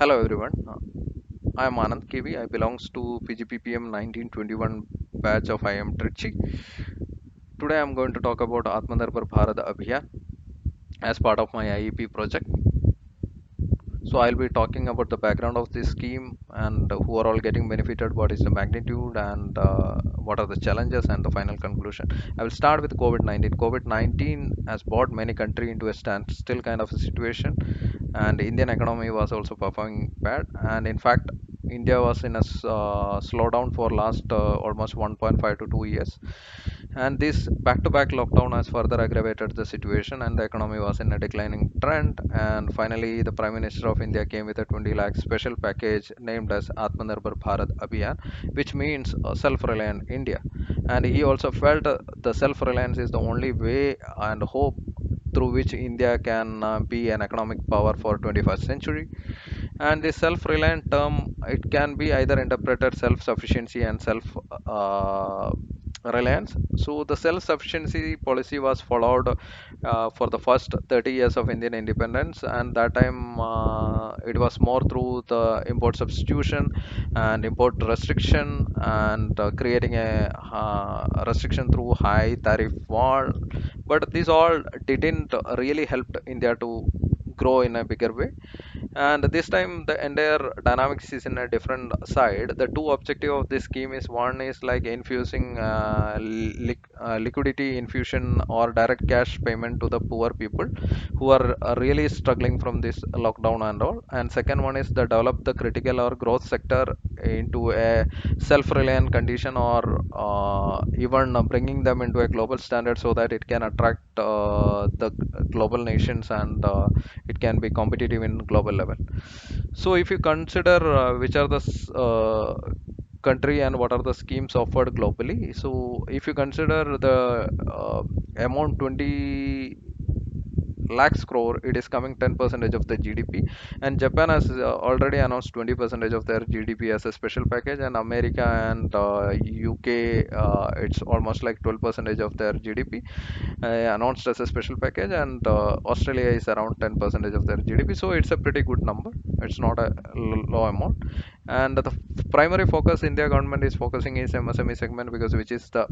Hello everyone, I am Anand KV. I belongs to PGPPM 1921 batch of IM Trichy. Today I am going to talk about Atmanirbhar Bharat Abhiyan as part of my IEP project. So I'll be talking about the background of this scheme and who are all getting benefited, what is the magnitude and what are the challenges and the final conclusion. I will start with COVID-19. COVID-19 has brought many countries into a standstill kind of a situation, and Indian economy was also performing bad. And in fact, India was in a slowdown for last almost 1.5 to 2 years, and this back-to-back lockdown has further aggravated the situation, and the economy was in a declining trend. And finally, the Prime Minister of India came with a 20 lakh special package named as Atmanirbhar Bharat Abhiyan, which means self-reliant India. And he also felt the self-reliance is the only way and hope through which India can be an economic power for 21st century. And the self-reliant term, it can be either interpreted self-sufficiency and self reliance. So the self-sufficiency policy was followed for the first 30 years of Indian independence, and that time it was more through the import substitution and import restriction, and creating a restriction through high tariff wall. But this all didn't really help India to grow in a bigger way. And this time the entire dynamics is in a different side. The two objective of this scheme is, one is like infusing liquidity infusion or direct cash payment to the poor people who are really struggling from this lockdown and all. And second one is the develop the critical or growth sector into a self-reliant condition, or even bringing them into a global standard so that it can attract the global nations, and it can be competitive in global level. So if you consider which are the country and what are the schemes offered globally, so if you consider the amount 20 lakhs crore, it is coming 10 percentage of the GDP. And Japan has already announced 20 percentage of their GDP as a special package, and America and UK, it's almost like 12 percentage of their GDP announced as a special package. And Australia is around 10 percentage of their GDP, so it's a pretty good number. It's not a low amount. And the primary focus India government is focusing is MSME segment, because which is the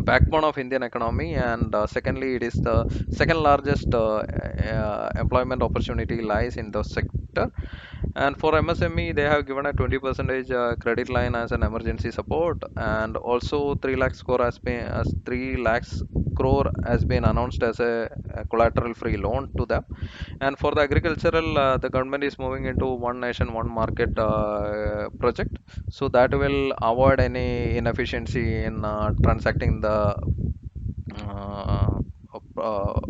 backbone of Indian economy, and secondly, it is the second largest employment opportunity lies in the sector. And for MSME, they have given a 20 percentage credit line as an emergency support, and also 3 lakhs crore has been as 3 lakhs crore has been announced as a collateral free loan to them. And for the agricultural, the government is moving into one nation, one market project, so that will avoid any inefficiency in transacting the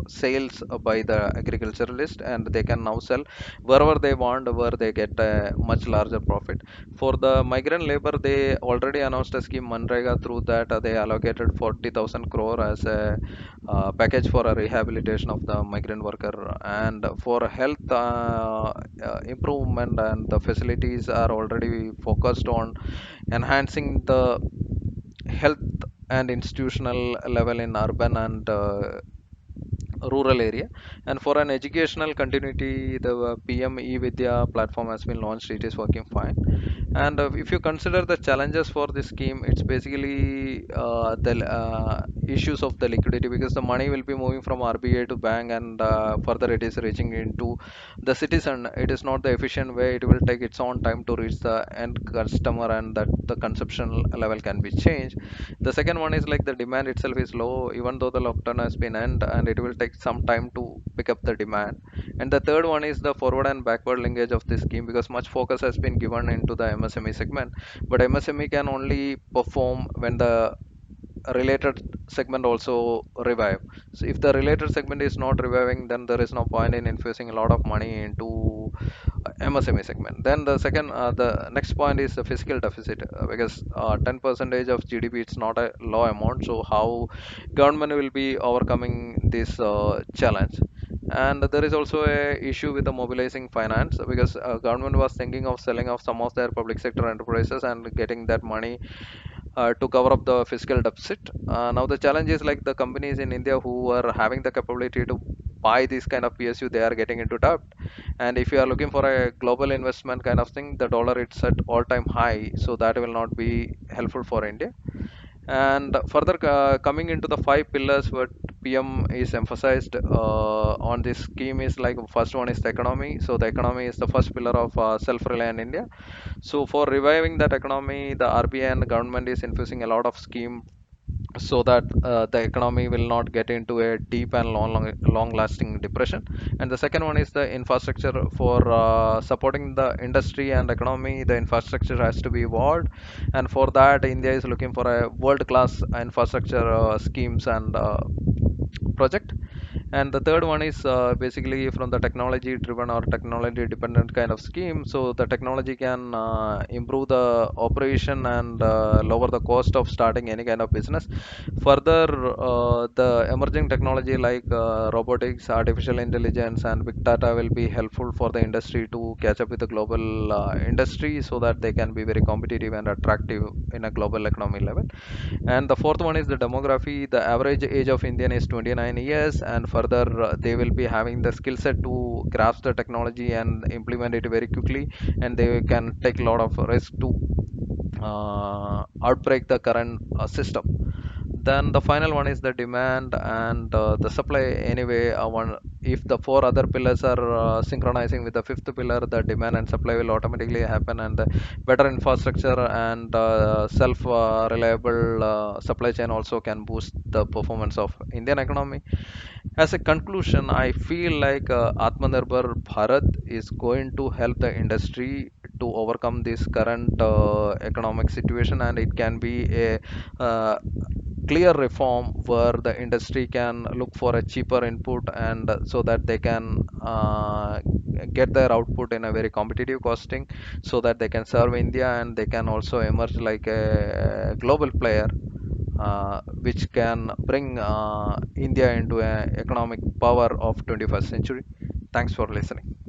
sales by the agriculturalist, and they can now sell wherever they want, where they get a much larger profit. For the migrant labor, they already announced a scheme Manrega, through that they allocated 40,000 crore as a package for a rehabilitation of the migrant worker. And for health improvement, and the facilities are already focused on enhancing the health and institutional level in urban and rural area. And for an educational continuity, the PM e-Vidya platform has been launched. It is working fine. And if you consider the challenges for this scheme, it's basically the issues of the liquidity, because the money will be moving from RBI to bank, and further it is reaching into the citizen. It is not the efficient way. It will take its own time to reach the end customer, and that the consumption level can be changed. The second one is like the demand itself is low, even though the lockdown has been end, and it will take some time to pick up the demand. And the third one is the forward and backward linkage of this scheme, because much focus has been given into the MSME segment, but MSME can only perform when the related segment also revive. So if the related segment is not reviving, then there is no point in infusing a lot of money into MSME segment. Then the next point is the fiscal deficit, because 10 percentage of GDP, it's not a low amount. So how government will be overcoming this challenge? And there is also a issue with the mobilizing finance, because government was thinking of selling off some of their public sector enterprises and getting that money to cover up the fiscal deficit. Now the challenge is like the companies in India who are having the capability to buy this kind of PSU, they are getting into debt. And if you are looking for a global investment kind of thing, the dollar it's at all-time high, so that will not be helpful for India. And further, coming into the five pillars, what PM is emphasized on this scheme is like first one is the economy. So the economy is the first pillar of self-reliant India. So for reviving that economy, the RBI and the government is infusing a lot of scheme so that the economy will not get into a deep and long lasting depression. And the second one is the infrastructure. For supporting the industry and economy, the infrastructure has to be evolved, and for that India is looking for a world class infrastructure schemes and project. And the third one is basically from the technology driven or technology dependent kind of scheme. So the technology can improve the operation and lower the cost of starting any kind of business. Further, the emerging technology like robotics, artificial intelligence, and big data will be helpful for the industry to catch up with the global industry so that they can be very competitive and attractive in a global economy level. And the fourth one is the demography. The average age of Indian is 29 years, and further, they will be having the skill set to grasp the technology and implement it very quickly, and they can take a lot of risk to outbreak the current system. Then the final one is the demand and the supply. Anyway, one if the four other pillars are synchronizing with the fifth pillar, the demand and supply will automatically happen, and the better infrastructure and self reliable supply chain also can boost the performance of Indian economy. As a conclusion, I feel like Atmanirbhar Bharat is going to help the industry to overcome this current economic situation, and it can be a clear reform where the industry can look for a cheaper input, and so that they can get their output in a very competitive costing, so that they can serve India and they can also emerge like a global player, which can bring India into an economic power of 21st century. Thanks for listening.